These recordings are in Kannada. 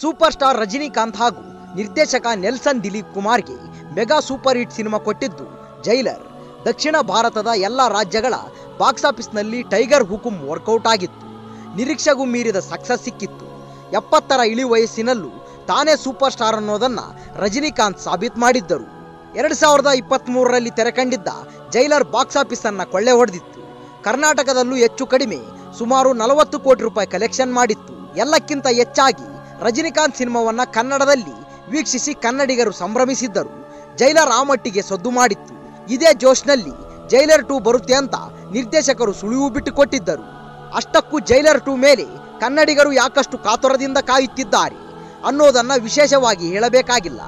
ಸೂಪರ್ ಸ್ಟಾರ್ ರಜನಿಕಾಂತ್ ಹಾಗೂ ನಿರ್ದೇಶಕ ನೆಲ್ಸನ್ ದಿಲೀಪ್ ಕುಮಾರ್ಗೆ ಮೆಗಾ ಸೂಪರ್ ಹಿಟ್ ಸಿನಿಮಾ ಕೊಟ್ಟಿದ್ದು ಜೈಲರ್. ದಕ್ಷಿಣ ಭಾರತದ ಎಲ್ಲ ರಾಜ್ಯಗಳ ಬಾಕ್ಸ್ ಆಫೀಸ್ನಲ್ಲಿ ಟೈಗರ್ ಹುಕುಂ ವರ್ಕೌಟ್ ಆಗಿತ್ತು. ನಿರೀಕ್ಷೆಗೂ ಮೀರಿದ ಸಕ್ಸಸ್ ಸಿಕ್ಕಿತ್ತು. 70ರ ಇಳಿ ವಯಸ್ಸಿನಲ್ಲೂ ತಾನೇ ಸೂಪರ್ ಸ್ಟಾರ್ ಅನ್ನೋದನ್ನ ರಜನಿಕಾಂತ್ ಸಾಬೀತು ಮಾಡಿದ್ದರು. 2023ರಲ್ಲಿ ತೆರೆ ಕಂಡಿದ್ದ ಜೈಲರ್ ಬಾಕ್ಸ್ ಆಫೀಸ್ ಅನ್ನ ಕೊಳ್ಳೆ ಹೊಡೆದಿತ್ತು. ಕರ್ನಾಟಕದಲ್ಲೂ ಹೆಚ್ಚು ಕಡಿಮೆ ಸುಮಾರು 40 ಕೋಟಿ ರೂಪಾಯಿ ಕಲೆಕ್ಷನ್ ಮಾಡಿತ್ತು. ಎಲ್ಲಕ್ಕಿಂತ ಹೆಚ್ಚಾಗಿ ರಜನಿಕಾಂತ್ ಸಿನಿಮಾವನ್ನ ಕನ್ನಡದಲ್ಲಿ ವೀಕ್ಷಿಸಿ ಕನ್ನಡಿಗರು ಸಂಭ್ರಮಿಸಿದ್ದರು. ಜೈಲರ್ ಆ ಮಟ್ಟಿಗೆ ಸದ್ದು ಮಾಡಿತ್ತು. ಇದೇ ಜೋಶ್ನಲ್ಲಿ ಜೈಲರ್ 2 ಬರುತ್ತೆ ಅಂತ ನಿರ್ದೇಶಕರು ಸುಳಿವು ಬಿಟ್ಟುಕೊಟ್ಟಿದ್ದರು. ಅಷ್ಟಕ್ಕೂ ಜೈಲರ್ 2 ಮೇಲೆ ಕನ್ನಡಿಗರು ಯಾಕಷ್ಟು ಕಾತುರದಿಂದ ಕಾಯುತ್ತಿದ್ದಾರೆ ಅನ್ನೋದನ್ನ ವಿಶೇಷವಾಗಿ ಹೇಳಬೇಕಾಗಿಲ್ಲ.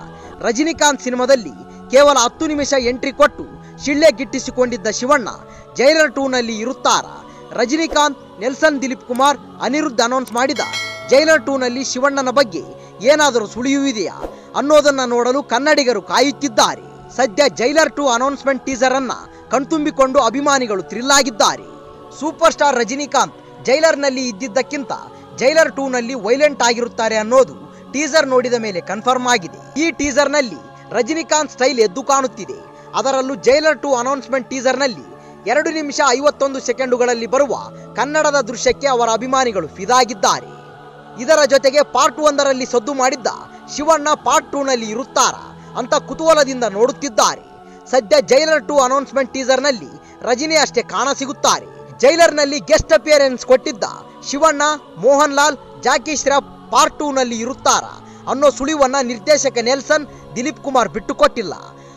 ರಜನಿಕಾಂತ್ ಸಿನಿಮಾದಲ್ಲಿ ಕೇವಲ 10 ನಿಮಿಷ ಎಂಟ್ರಿ ಕೊಟ್ಟು ಶಿಳ್ಳೆ ಗಿಟ್ಟಿಸಿಕೊಂಡಿದ್ದ ಶಿವಣ್ಣ ಜೈಲರ್ 2ನಲ್ಲಿ ಇರುತ್ತಾರಾ? ರಜನಿಕಾಂತ್, ನೆಲ್ಸನ್ ದಿಲೀಪ್ ಕುಮಾರ್, ಅನಿರುದ್ಧ್ ಅನೌನ್ಸ್ ಮಾಡಿದ ಜೈಲರ್ 2ನಲ್ಲಿ ಶಿವಣ್ಣನ ಬಗ್ಗೆ ಏನಾದರೂ ಸುಳಿಯುವಿದೆಯಾ ಅನ್ನೋದನ್ನ ನೋಡಲು ಕನ್ನಡಿಗರು ಕಾಯುತ್ತಿದ್ದಾರೆ. ಸದ್ಯ ಜೈಲರ್ 2 ಅನೌನ್ಸ್ಮೆಂಟ್ ಟೀಸರ್ ಅನ್ನ ಕಣ್ತುಂಬಿಕೊಂಡು ಅಭಿಮಾನಿಗಳು ಥ್ರಿಲ್ ಆಗಿದ್ದಾರೆ. ಸೂಪರ್ ಸ್ಟಾರ್ ರಜನಿಕಾಂತ್ ಜೈಲರ್ನಲ್ಲಿ ಇದ್ದಿದ್ದಕ್ಕಿಂತ ಜೈಲರ್ 2ನಲ್ಲಿ ವೈಲೆಂಟ್ ಆಗಿರುತ್ತಾರೆ ಅನ್ನೋದು ಟೀಸರ್ ನೋಡಿದ ಮೇಲೆ ಕನ್ಫರ್ಮ್ ಆಗಿದೆ. ಈ ಟೀಸರ್ನಲ್ಲಿ ರಜನಿಕಾಂತ್ ಸ್ಟೈಲ್ ಎದ್ದು ಕಾಣುತ್ತಿದೆ. ಅದರಲ್ಲೂ ಜೈಲರ್ 2 ಅನೌನ್ಸ್ಮೆಂಟ್ ಟೀಸರ್ನಲ್ಲಿ 2 ನಿಮಿಷ 51 ಸೆಕೆಂಡುಗಳಲ್ಲಿ ಬರುವ ಕನ್ನಡದ ದೃಶ್ಯಕ್ಕೆ ಅವರ ಅಭಿಮಾನಿಗಳು ಫಿದಾಗಿದ್ದಾರೆ. ಇದರ ಜೊತೆಗೆ ಪಾರ್ಟ್ 1ರಲ್ಲಿ ಸದ್ದು ಮಾಡಿದ್ದ ಶಿವಣ್ಣ ಪಾರ್ಟ್ 2ನಲ್ಲಿ ಇರುತ್ತಾರಾ ಅಂತ ಕುತೂಹಲದಿಂದ ನೋಡುತ್ತಿದ್ದಾರೆ. ಸದ್ಯ ಜೈಲರ್ 2 ಅನೌನ್ಸ್ಮೆಂಟ್ ಟೀಸರ್ನಲ್ಲಿ ರಜನಿ ಅಷ್ಟೇ ಕಾಣಸಿಗುತ್ತಾರೆ. ಜೈಲರ್ನಲ್ಲಿ ಗೆಸ್ಟ್ ಅಪಿಯರೆನ್ಸ್ ಕೊಟ್ಟಿದ್ದ ಶಿವಣ್ಣ, ಮೋಹನ್ ಲಾಲ್, ಜಾಕಿ ಶ್ರಾಫ್ ಪಾರ್ಟ್ 2ನಲ್ಲಿ ಇರುತ್ತಾರಾ ಅನ್ನೋ ಸುಳಿವನ್ನ ನಿರ್ದೇಶಕ ನೆಲ್ಸನ್ ದಿಲೀಪ್ ಕುಮಾರ್ ಬಿಟ್ಟುಕೊಟ್ಟಿಲ್ಲ.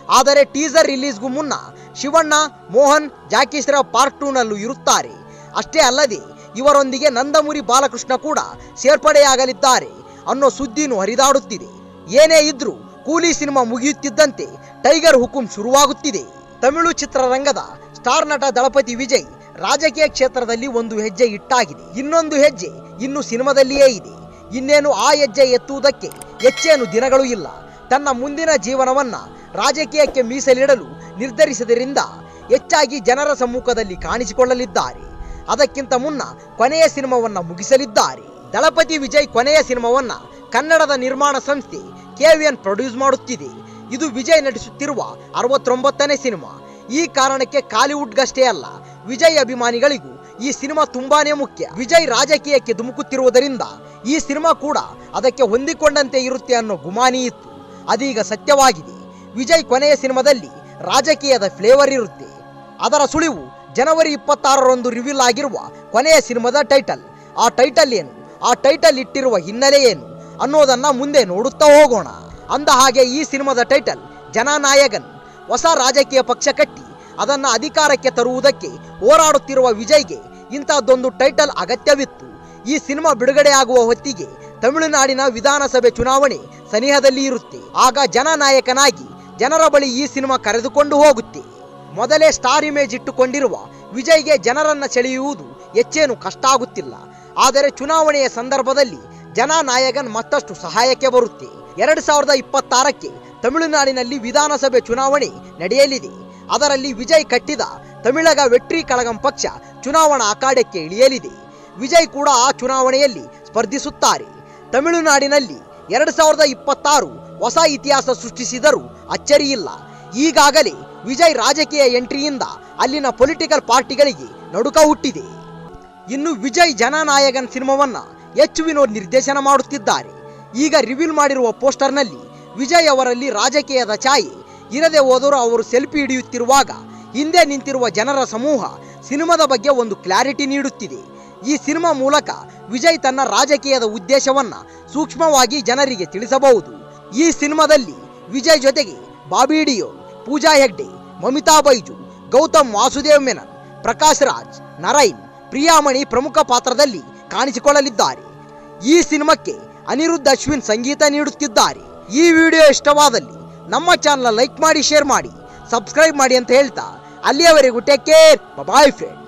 ಆದರೆ ಟೀಸರ್ ರಿಲೀಸ್ಗೂ ಮುನ್ನ ಶಿವಣ್ಣ, ಮೋಹನ್, ಜಾಕಿ ಶ್ರಾಫ್ ಪಾರ್ಟ್ 2ನಲ್ಲೂ ಇರುತ್ತಾರೆ. ಅಷ್ಟೇ ಅಲ್ಲದೆ ಇವರೊಂದಿಗೆ ನಂದಮುರಿ ಬಾಲಕೃಷ್ಣ ಕೂಡ ಸೇರ್ಪಡೆಯಾಗಲಿದ್ದಾರೆ ಅನ್ನೋ ಸುದ್ದಿನೂ ಹರಿದಾಡುತ್ತಿದೆ. ಏನೇ ಇದ್ರೂ ಕೂಲಿ ಸಿನಿಮಾ ಮುಗಿಯುತ್ತಿದ್ದಂತೆ ಟೈಗರ್ ಹುಕುಂ ಶುರುವಾಗುತ್ತಿದೆ. ತಮಿಳು ಚಿತ್ರರಂಗದ ಸ್ಟಾರ್ ನಟ ದಳಪತಿ ವಿಜಯ್ ರಾಜಕೀಯ ಕ್ಷೇತ್ರದಲ್ಲಿ ಒಂದು ಹೆಜ್ಜೆ ಇಟ್ಟಾಗಿದೆ. ಇನ್ನೊಂದು ಹೆಜ್ಜೆ ಇನ್ನು ಸಿನಿಮಾದಲ್ಲಿಯೇ ಇದೆ. ಇನ್ನೇನು ಆ ಹೆಜ್ಜೆ ಎತ್ತುವುದಕ್ಕೆ ಹೆಚ್ಚೇನು ದಿನಗಳು ಇಲ್ಲ. ತನ್ನ ಮುಂದಿನ ಜೀವನವನ್ನ ರಾಜಕೀಯಕ್ಕೆ ಮೀಸಲಿಡಲು ನಿರ್ಧರಿಸಿದ್ದರಿಂದ ಹೆಚ್ಚಾಗಿ ಜನರ ಸಮ್ಮುಖದಲ್ಲಿ ಕಾಣಿಸಿಕೊಳ್ಳಲಿದ್ದಾರೆ. ಅದಕ್ಕಿಂತ ಮುನ್ನ ಕೊನೆಯ ಸಿನಿಮಾವನ್ನ ಮುಗಿಸಲಿದ್ದಾರೆ. ದಳಪತಿ ವಿಜಯ್ ಕೊನೆಯ ಸಿನಿಮಾವನ್ನ ಕನ್ನಡದ ನಿರ್ಮಾಣ ಸಂಸ್ಥೆ KVN ಪ್ರೊಡ್ಯೂಸ್ ಮಾಡುತ್ತಿದೆ. ಇದು ವಿಜಯ್ ನಟಿಸುತ್ತಿರುವ 69ನೇ ಸಿನಿಮಾ. ಈ ಕಾರಣಕ್ಕೆ ಕಾಲಿವುಡ್ಗಷ್ಟೇ ಅಲ್ಲ, ವಿಜಯ್ ಅಭಿಮಾನಿಗಳಿಗೂ ಈ ಸಿನಿಮಾ ತುಂಬಾನೇ ಮುಖ್ಯ. ವಿಜಯ್ ರಾಜಕೀಯಕ್ಕೆ ಧುಮುಕುತ್ತಿರುವುದರಿಂದ ಈ ಸಿನಿಮಾ ಕೂಡ ಅದಕ್ಕೆ ಹೊಂದಿಕೊಂಡಂತೆ ಇರುತ್ತೆ ಅನ್ನೋ ಗುಮಾನಿ ಇತ್ತು. ಅದೀಗ ಸತ್ಯವಾಗಿದೆ. ವಿಜಯ್ ಕೊನೆಯ ಸಿನಿಮಾದಲ್ಲಿ ರಾಜಕೀಯದ ಫ್ಲೇವರ್ ಇರುತ್ತೆ. ಅದರ ಸುಳಿವು ಜನವರಿ 26ರಂದು ರಿವೀಲ್ ಆಗಿರುವ ಕೊನೆಯ ಸಿನಿಮಾದ ಟೈಟಲ್. ಆ ಟೈಟಲ್ ಏನು, ಆ ಟೈಟಲ್ ಇಟ್ಟಿರುವ ಹಿನ್ನೆಲೆ ಏನು ಅನ್ನೋದನ್ನ ಮುಂದೆ ನೋಡುತ್ತಾ ಹೋಗೋಣ. ಅಂದ ಹಾಗೆ ಈ ಸಿನಿಮಾದ ಟೈಟಲ್ ಜನನಾಯಕನ್. ಹೊಸ ರಾಜಕೀಯ ಪಕ್ಷ ಕಟ್ಟಿ ಅದನ್ನ ಅಧಿಕಾರಕ್ಕೆ ತರುವುದಕ್ಕೆ ಹೋರಾಡುತ್ತಿರುವ ವಿಜಯ್ಗೆ ಇಂಥದ್ದೊಂದು ಟೈಟಲ್ ಅಗತ್ಯವಿತ್ತು. ಈ ಸಿನಿಮಾ ಬಿಡುಗಡೆ ಆಗುವ ಹೊತ್ತಿಗೆ ತಮಿಳುನಾಡಿನ ವಿಧಾನಸಭೆ ಚುನಾವಣೆ ಸನಿಹದಲ್ಲಿ ಇರುತ್ತೆ. ಆಗ ಜನನಾಯಕನಾಗಿ ಜನರ ಬಳಿ ಈ ಸಿನಿಮಾ ಕರೆದುಕೊಂಡು ಹೋಗುತ್ತೆ. ಮೊದಲೇ ಸ್ಟಾರ್ ಇಮೇಜ್ ಇಟ್ಟುಕೊಂಡಿರುವ ವಿಜಯ್ಗೆ ಜನರನ್ನ ಸೆಳೆಯುವುದು ಹೆಚ್ಚೇನು ಕಷ್ಟ ಆಗುತ್ತಿಲ್ಲ. ಆದರೆ ಚುನಾವಣೆಯ ಸಂದರ್ಭದಲ್ಲಿ ಜನನಾಯಕನ್ ಮತ್ತಷ್ಟು ಸಹಾಯಕ್ಕೆ ಬರುತ್ತೆ. 2026ಕ್ಕೆ ತಮಿಳುನಾಡಿನಲ್ಲಿ ವಿಧಾನಸಭೆ ಚುನಾವಣೆ ನಡೆಯಲಿದೆ. ಅದರಲ್ಲಿ ವಿಜಯ್ ಕಟ್ಟಿದ ತಮಿಳಗ ವೆಟ್ರಿ ಕಳಗಂ ಪಕ್ಷ ಚುನಾವಣಾ ಅಖಾಡಕ್ಕೆ ಇಳಿಯಲಿದೆ. ವಿಜಯ್ ಕೂಡ ಆ ಚುನಾವಣೆಯಲ್ಲಿ ಸ್ಪರ್ಧಿಸುತ್ತಾರೆ. ತಮಿಳುನಾಡಿನಲ್ಲಿ 2026 ಹೊಸ ಇತಿಹಾಸ ಸೃಷ್ಟಿಸಿದರೂ ಅಚ್ಚರಿಯಿಲ್ಲ. ಈಗಾಗಲೇ ವಿಜಯ್ ರಾಜಕೀಯ ಎಂಟ್ರಿಯಿಂದ ಅಲ್ಲಿನ ಪೊಲಿಟಿಕಲ್ ಪಾರ್ಟಿಗಳಿಗೆ ನಡುಕ ಹುಟ್ಟಿದೆ. ಇನ್ನು ವಿಜಯ್ ಜನನಾಯಕನ್ ಸಿನಿಮಾವನ್ನ ವಿನೋದ್ ನಿರ್ದೇಶನ ಮಾಡುತ್ತಿದ್ದಾರೆ. ಈಗ ರಿವೀಲ್ ಮಾಡಿರುವ ಪೋಸ್ಟರ್ನಲ್ಲಿ ವಿಜಯ್ ಅವರಲ್ಲಿ ರಾಜಕೀಯದ ಛಾಯೆ ಇರದೆ ಹೋದರೂ ಅವರು ಸೆಲ್ಫಿ ಹಿಡಿಯುತ್ತಿರುವಾಗ ಹಿಂದೆ ನಿಂತಿರುವ ಜನರ ಸಮೂಹ ಸಿನಿಮಾದ ಬಗ್ಗೆ ಒಂದು ಕ್ಲಾರಿಟಿ ನೀಡುತ್ತಿದೆ. ಈ ಸಿನಿಮಾ ಮೂಲಕ ವಿಜಯ್ ತನ್ನ ರಾಜಕೀಯದ ಉದ್ದೇಶವನ್ನ ಸೂಕ್ಷ್ಮವಾಗಿ ಜನರಿಗೆ ತಿಳಿಸಬಹುದು. ಈ ಸಿನಿಮಾದಲ್ಲಿ ವಿಜಯ್ ಜೊತೆಗೆ ಬಾಬಿ ಡಿಯೋಲ್, ಪೂಜಾ ಹೆಗ್ಡೆ, ಮಮಿತಾ ಬೈಜು, ಗೌತಮ್ ವಾಸುದೇವ್ ಮೆನನ್, ಪ್ರಕಾಶ್ ರಾಜ್, ನರೈನ್, ಪ್ರಿಯಾಮಣಿ ಪ್ರಮುಖ ಪಾತ್ರದಲ್ಲಿ ಕಾಣಿಸಿಕೊಳ್ಳಲಿದ್ದಾರೆ. ಈ ಸಿನಿಮಾಕ್ಕೆ ಅನಿರುದ್ಧ್ ಅಶ್ವಿನ್ ಸಂಗೀತ ನೀಡುತ್ತಿದ್ದಾರೆ. ಈ ವಿಡಿಯೋ ಇಷ್ಟವಾದಲ್ಲಿ ನಮ್ಮ ಚಾನಲ್ ಲೈಕ್ ಮಾಡಿ, ಶೇರ್ ಮಾಡಿ, ಸಬ್ಸ್ಕ್ರೈಬ್ ಮಾಡಿ ಅಂತ ಹೇಳ್ತಾ ಅಲ್ಲಿಯವರೆಗೂ ಟೇಕ್ ಕೇರ್, ಬಾಯ್ ಫ್ರೆಂಡ್.